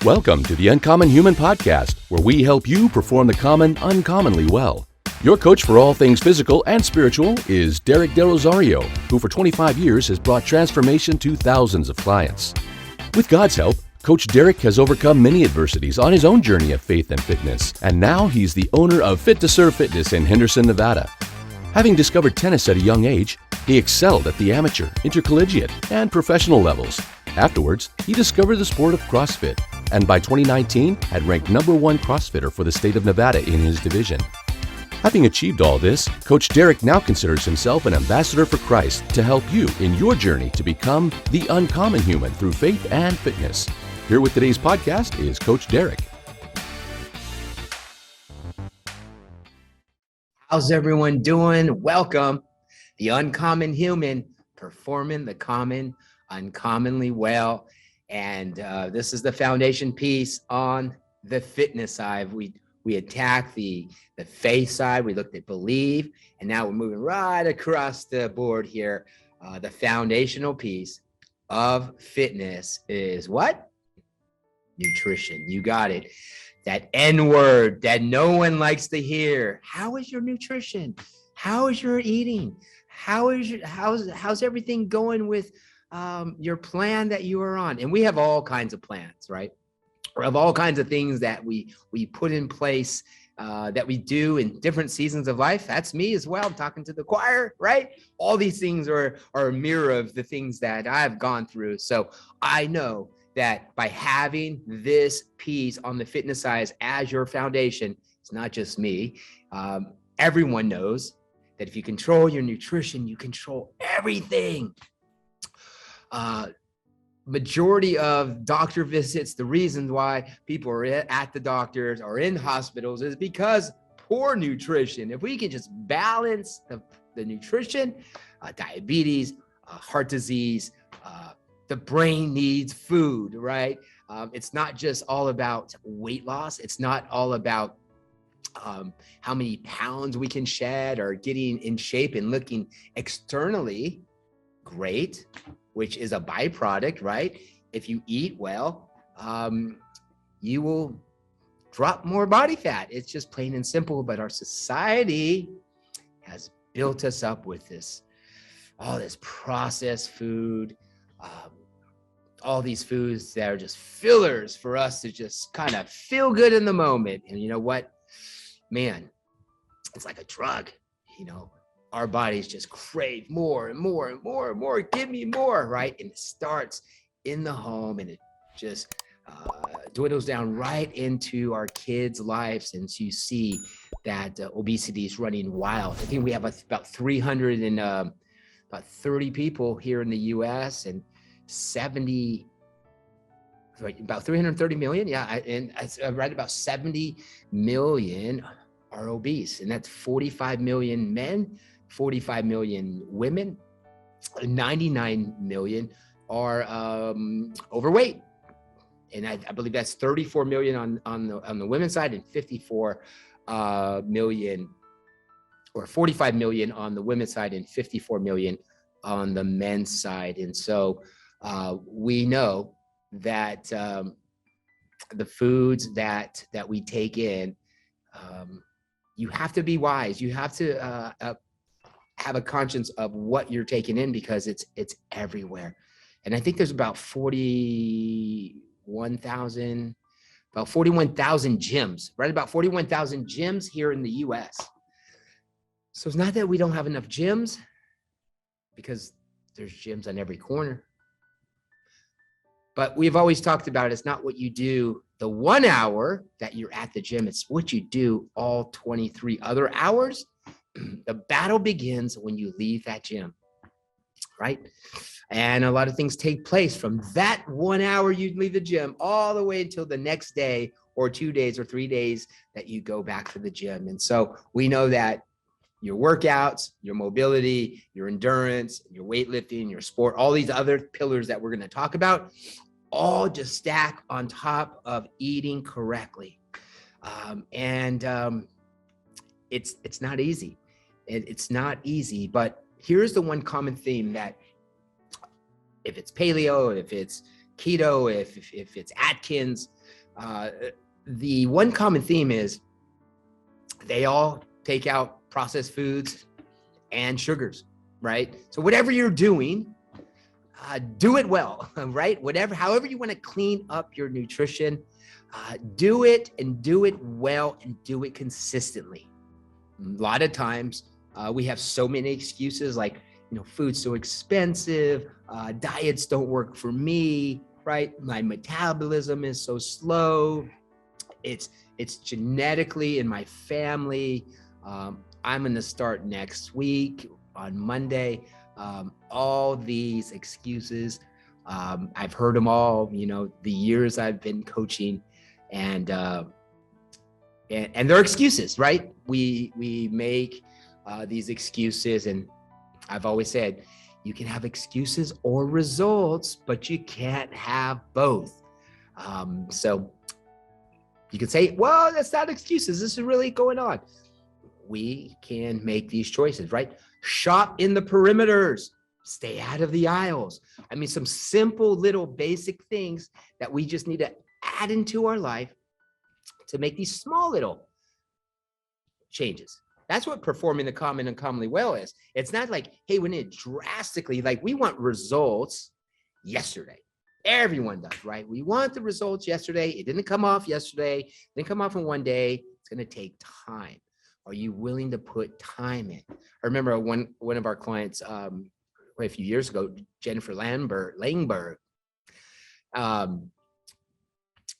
Welcome to the Uncommon Human Podcast, where we help you perform the common uncommonly well. Your coach for all things physical and spiritual is Derek De Rosario, who for 25 years has brought transformation to thousands of clients. With God's help, Coach Derek has overcome many adversities on his own journey of faith and fitness, and now he's the owner of Fit to Serve Fitness in Henderson, Nevada. Having discovered tennis at a young age, he excelled at the amateur, intercollegiate, and professional levels. Afterwards, he discovered the sport of CrossFit, and by 2019 had ranked #1 CrossFitter for the state of Nevada in his division. Having achieved all this, Coach Derek now considers himself an ambassador for Christ to help you in your journey to become the uncommon human through faith and fitness. Here with today's podcast is Coach Derek. How's everyone doing? Welcome. The uncommon human performing the common uncommonly well. And this is the foundation piece on the fitness side. We attacked the faith side. We looked at believe, and now we're moving right across the board here. The foundational piece of fitness is what? Nutrition. You got it. That N word that no one likes to hear. How is your nutrition? How is your eating? How's everything going with your plan that you are on? And we have all kinds of plans, right? We have all kinds of things that we put in place that we do in different seasons of life. That's me as well. I'm talking to the choir, right? All these things are a mirror of the things that I've gone through. So I know that by having this piece on the fitness side as your foundation, it's not just me. Everyone knows that if you control your nutrition, you control everything. Majority of doctor visits, the reasons why people are at the doctors or in hospitals is because poor nutrition. If we can just balance the nutrition, diabetes, heart disease, the brain needs food, right? It's not just all about weight loss. It's not all about how many pounds we can shed or getting in shape and looking externally great, which is a byproduct, right? If you eat well, you will drop more body fat. It's just plain and simple. But our society has built us up with all this processed food, all these foods that are just fillers for us to just kind of feel good in the moment. And you know what, man, it's like a drug, our bodies just crave more and more and more and more. Give me more, right? And it starts in the home, and it just dwindles down right into our kids' lives. And so you see that obesity is running wild. I think we have about 330 people here in the U.S. and about 330 million. Yeah, and right about 70 million are obese, and that's 45 million men, 45 million women, 99 million are overweight, and I believe that's 34 million on the women's side and 54 million, or 45 million on the women's side and 54 million on the men's side. And so we know that the foods that we take in, you have to be wise. You have to have a conscience of what you're taking in, because it's everywhere. And I think there's about 41,000 gyms, right? About 41,000 gyms here in the US. So it's not that we don't have enough gyms, because there's gyms on every corner. But we've always talked about it's not what you do the 1 hour that you're at the gym, it's what you do all 23 other hours. The battle begins when you leave that gym, right? And a lot of things take place from that 1 hour you leave the gym all the way until the next day or 2 days or 3 days that you go back to the gym. And so we know that your workouts, your mobility, your endurance, your weightlifting, your sport, all these other pillars that we're going to talk about, all just stack on top of eating correctly. It's not easy. It's not easy, but here's the one common theme that if it's paleo, if it's keto, if it's Atkins, The one common theme is they all take out processed foods and sugars, right? So whatever you're doing, do it well, right? However you want to clean up your nutrition, do it and do it well and do it consistently. A lot of times we have so many excuses like, food's so expensive, diets don't work for me, right? My metabolism is so slow. It's genetically in my family. I'm going to start next week on Monday. All these excuses, I've heard them all, the years I've been coaching, and they're excuses, right? We make these excuses, and I've always said, you can have excuses or results, but you can't have both. So you could say, well, that's not excuses. This is really going on. We can make these choices, right? Shop in the perimeters, stay out of the aisles. I mean, some simple little basic things that we just need to add into our life to make these small little changes. That's what performing the common uncommonly well is. It's not like, hey, we need drastically, like we want results yesterday. Everyone does, right? We want the results yesterday. It didn't come off yesterday. It didn't come off in one day. It's going to take time. Are you willing to put time in? I remember one of our clients a few years ago, Jennifer Langberg.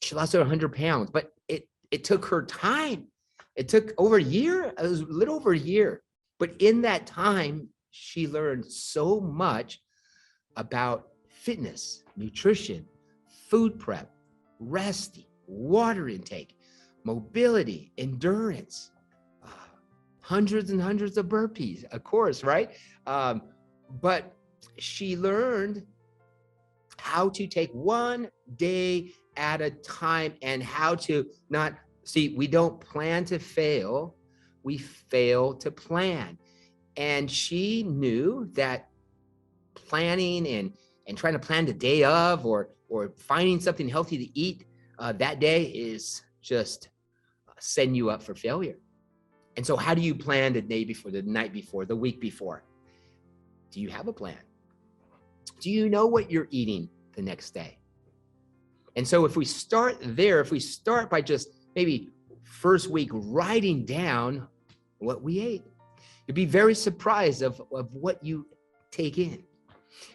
She lost 100 pounds, but it took her time. It took over a year. It was a little over a year. But in that time, she learned so much about fitness, nutrition, food prep, resting, water intake, mobility, endurance, hundreds and hundreds of burpees, of course, right? But she learned how to take one day at a time and how to not, see, we don't plan to fail, we fail to plan. And she knew that planning and trying to plan the day of or finding something healthy to eat that day is just setting you up for failure. And so how do you plan the day before, the night before, the week before? Do you have a plan? Do you know what you're eating the next day? And so if we start there, if we start by just maybe first week writing down what we ate, you'd be very surprised of what you take in.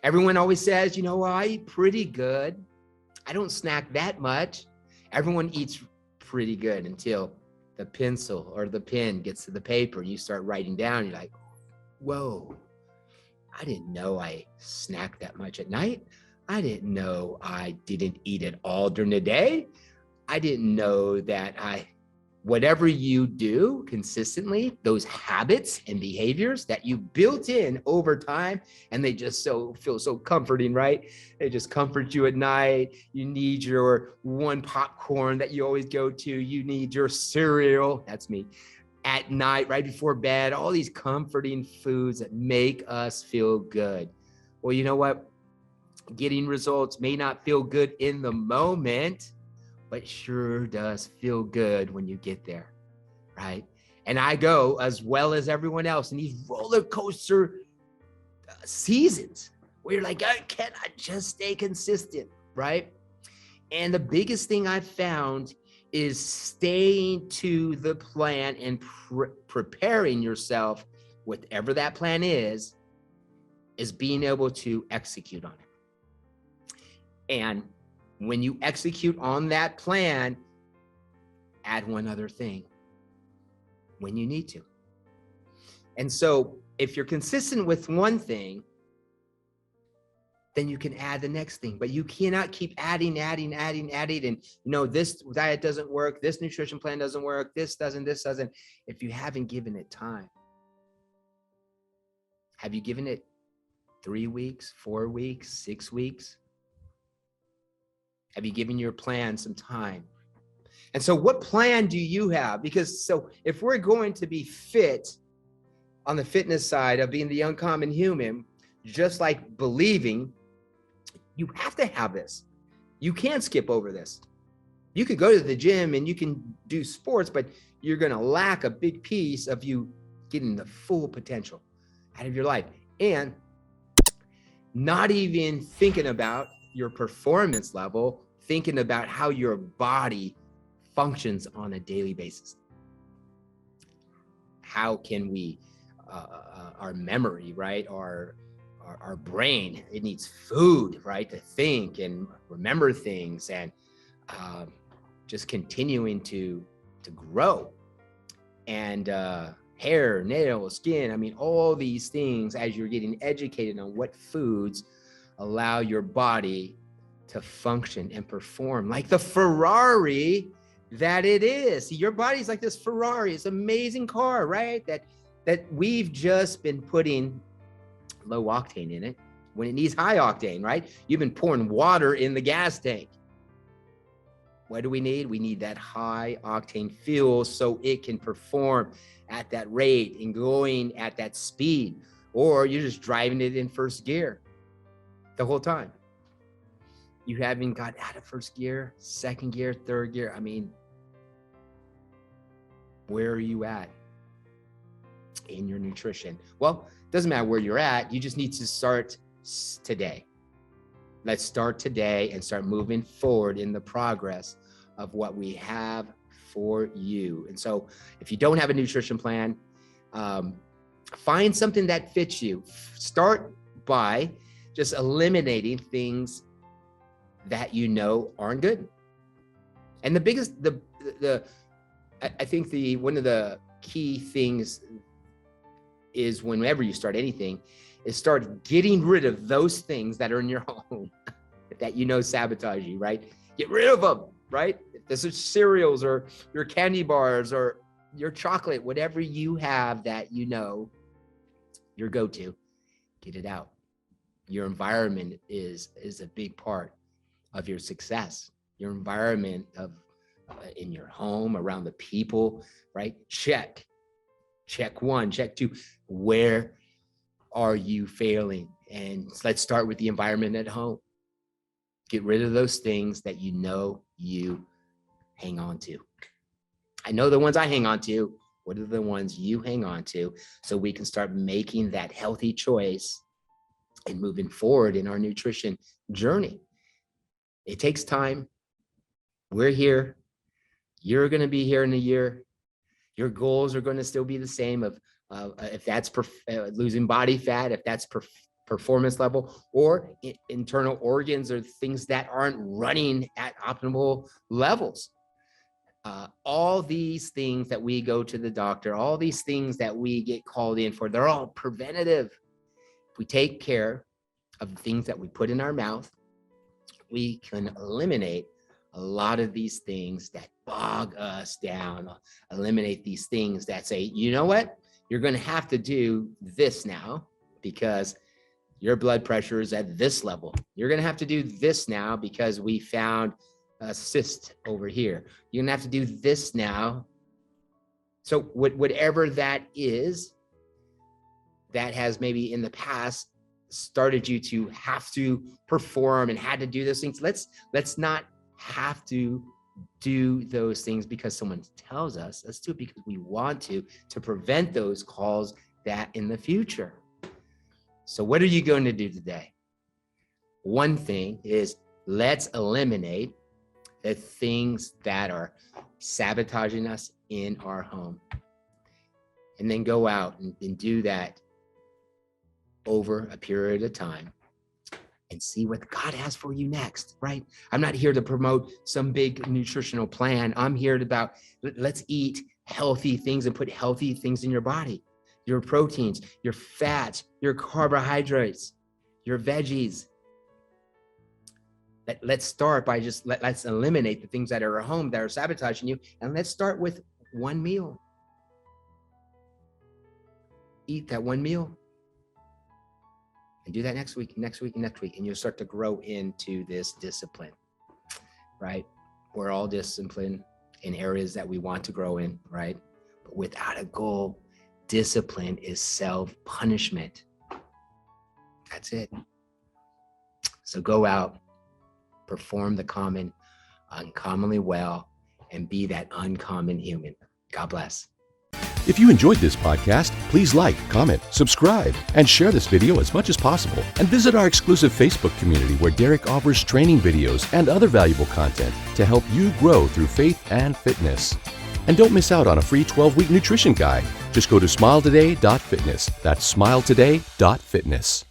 Everyone always says, I eat pretty good. I don't snack that much. Everyone eats pretty good until the pencil or the pen gets to the paper and you start writing down. You're like, whoa, I didn't know I snacked that much at night. I didn't know I didn't eat it all during the day. I didn't know that whatever you do consistently, those habits and behaviors that you built in over time, and they just feel so comforting, right? They just comfort you at night. You need your one popcorn that you always go to. You need your cereal, that's me, at night, right before bed, all these comforting foods that make us feel good. Well, you know what? Getting results may not feel good in the moment, but sure does feel good when you get there, right? And I go as well as everyone else in these roller coaster seasons where you're like, can I just stay consistent, right? And the biggest thing I've found is staying to the plan and preparing yourself, whatever that plan is being able to execute on it. And when you execute on that plan, add one other thing when you need to. And so if you're consistent with one thing, then you can add the next thing, but you cannot keep adding. And this diet doesn't work. This nutrition plan doesn't work. This doesn't, if you haven't given it time. Have you given it 3 weeks, 4 weeks, 6 weeks? Have you given your plan some time? And so what plan do you have? Because if we're going to be fit on the fitness side of being the uncommon human, just like believing, you have to have this. You can't skip over this. You could go to the gym and you can do sports, but you're going to lack a big piece of you getting the full potential out of your life. And not even thinking about your performance level, thinking about how your body functions on a daily basis. How can we, our memory, right? Our brain, it needs food, right? To think and remember things, and just continuing to grow. And hair, nails, skin, I mean, all these things, as you're getting educated on what foods allow your body to function and perform like the Ferrari that it is. See, your body's like this Ferrari. It's an amazing car, right? That we've just been putting low octane in it when it needs high octane, right? You've been pouring water in the gas tank. What do we need? We need that high octane fuel so it can perform at that rate and going at that speed. Or you're just driving it in first gear the whole time. You haven't got out of first gear, second gear, third gear. I mean, where are you at in your nutrition? Well, it doesn't matter where you're at. You just need to start today. Let's start today and start moving forward in the progress of what we have for you. And so if you don't have a nutrition plan, find something that fits you. Start by just eliminating things that you know aren't good. And the biggest, I think one of the key things is whenever you start anything, is start getting rid of those things that are in your home that you know sabotage you, right? Get rid of them, right? If this is cereals or your candy bars or your chocolate, whatever you have that you know, your go-to, get it out. Your environment is a big part of your success. Your environment of in your home, around the people, right? Check one, check two. Where are you failing? And let's start with the environment at home. Get rid of those things that you know you hang on to. I know the ones I hang on to. What are the ones you hang on to? So we can start making that healthy choice and moving forward in our nutrition journey. It takes time. We're here. You're going to be here in a year. Your goals are going to still be the same of if that's losing body fat, if that's performance level, or internal organs or things that aren't running at optimal levels. All these things that we go to the doctor, all these things that we get called in for, they're all preventative. If we take care of the things that we put in our mouth, we can eliminate a lot of these things that bog us down, eliminate these things that say, you know what, you're going to have to do this now because your blood pressure is at this level. You're going to have to do this now because we found a cyst over here. You're going to have to do this now. So whatever that is, that has maybe in the past started you to have to perform and had to do those things. Let's not have to do those things because someone tells us. Let's do it because we want to prevent those calls that in the future. So what are you going to do today? One thing is, let's eliminate the things that are sabotaging us in our home, and then go out and do that over a period of time and see what God has for you next, right? I'm not here to promote some big nutritional plan. I'm here about, let's eat healthy things and put healthy things in your body. Your proteins, your fats, your carbohydrates, your veggies. Let's start by just, let's eliminate the things that are at home that are sabotaging you. And let's start with one meal. Eat that one meal. And do that next week, and you'll start to grow into this discipline, right? We're all disciplined in areas that we want to grow in, right? But without a goal, discipline is self-punishment. That's it. So go out, perform the common uncommonly well and be that uncommon human. God bless. If you enjoyed this podcast, please like, comment, subscribe, and share this video as much as possible. And visit our exclusive Facebook community where Derek offers training videos and other valuable content to help you grow through faith and fitness. And don't miss out on a free 12-week nutrition guide. Just go to smiletoday.fitness. That's smiletoday.fitness.